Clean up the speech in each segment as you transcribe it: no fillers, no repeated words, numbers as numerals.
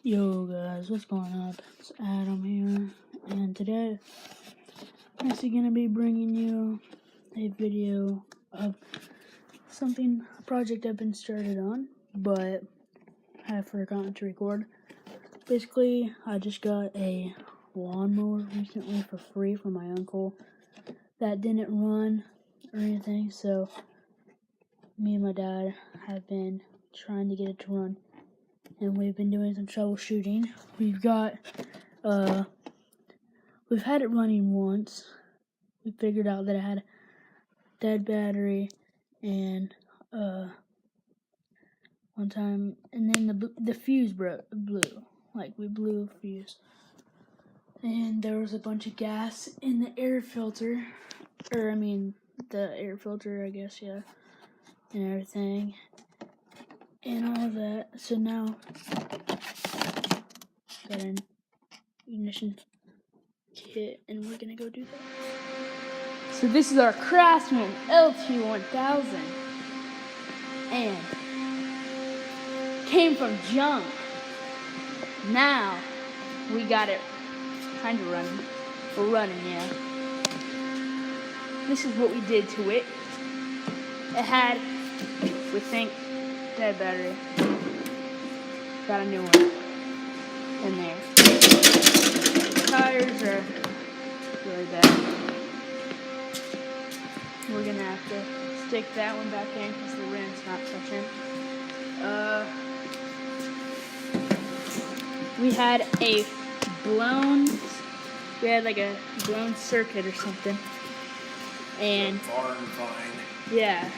Yo guys, what's going on? It's Adam here, and today I'm actually going to be bringing you a video of a project I've been started on, but I have forgotten to record. Basically, I just got a lawnmower recently for free from my uncle that didn't run or anything, so me and my dad have been trying to get it to run. And we've been doing some troubleshooting. We've had it running once. We figured out that it had a dead battery, and one time, and then the fuse blew. Like, we blew a fuse, and there was a bunch of gas in the air filter, the air filter, I guess, yeah, and everything, and all of that. So now, got an ignition kit, and we're gonna go do that. So this is our Craftsman LT1000, and came from junk. Now we got it kind of running. We're running, yeah. This is what we did to it. It had, we think, dead battery. Got a new one in there. Tires are really bad. We're gonna have to stick that one back in because the rim's not touching. We had a blown circuit or something, and yeah,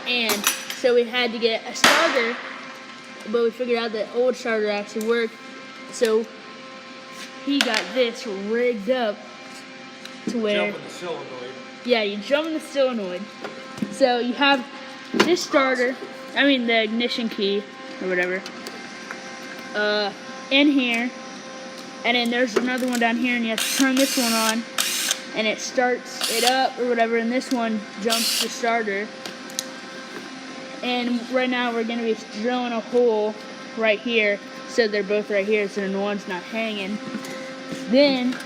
and so we had to get a starter, but we figured out that old starter actually worked, so he got this rigged up to where jump in the solenoid. Yeah, you jump in the solenoid. So you have this starter, the ignition key or whatever, in here, and then there's another one down here, and you have to turn this one on, and it starts it up or whatever, and this one jumps the starter. And right now we're going to be drilling a hole right here, so they're both right here, so the one's not hanging. Then,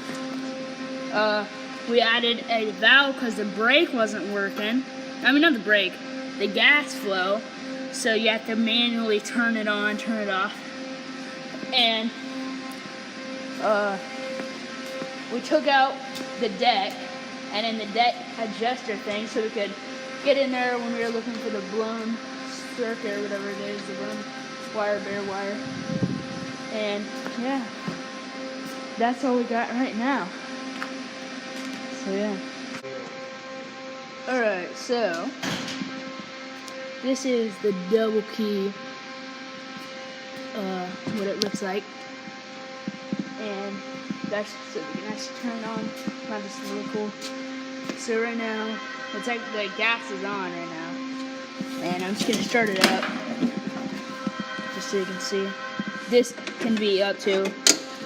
we added a valve because the brake wasn't working. Not the brake, the gas flow. So you have to manually turn it on, turn it off. And we took out the deck, and then the deck adjuster thing, so we could get in there when we were looking for the blown circuit or whatever it is, the blown wire, bare wire. And yeah, that's all we got right now. So yeah. Alright, so this is the double key, what it looks like. And that's so we can actually turn it on. Wow, this is really cool. So right now, it's like the gas is on right now. And I'm just gonna start it up, just so you can see. This can be up to,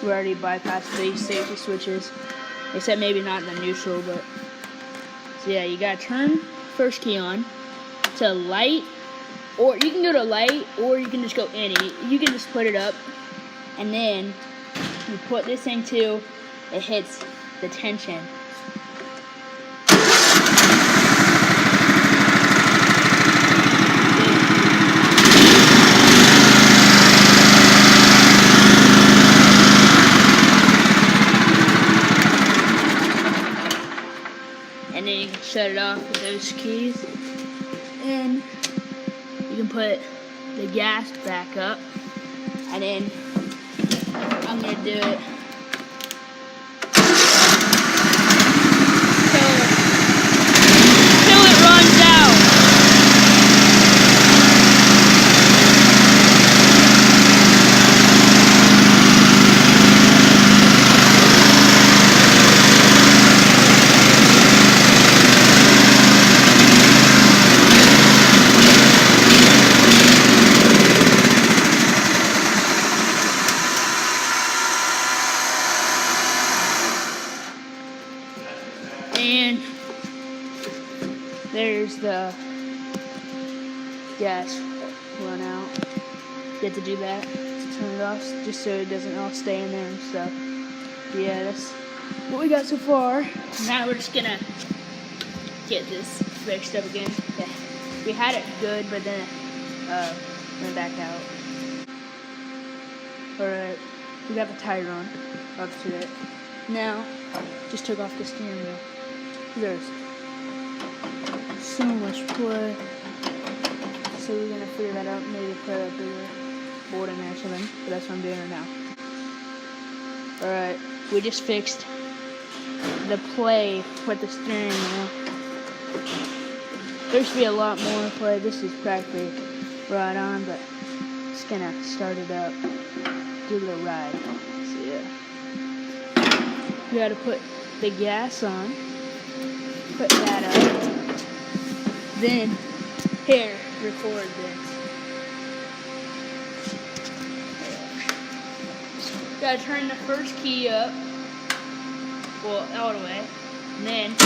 we already bypassed these safety switches. Except maybe not in the neutral, but so yeah, you gotta turn first key on to light, or you can go to light, or you can just go any. You can just put it up, and then you put this thing to, it hits the tension. And then you can shut it off with those keys. And you can put the gas back up. And then I'm going to do it till it runs out. And there's the gas run out. You have to do that. turn it off just so it doesn't all stay in there and stuff. Yeah, that's what we got so far. Now we're just gonna get this fixed up again. Yeah. We had it good, but then it went back out. Alright, we got the tire on up to it. Now, just took off the steering wheel. There's so much play. So we're gonna figure that out, maybe put a bigger board in there or something, but that's what I'm doing right now. Alright, we just fixed the play with the steering wheel. There should be a lot more play. This is practically right on, but just gonna start it up, do a little ride. So yeah. You gotta put the gas on, put that up, then here, record this. Gotta turn the first key up, well, all the way, and then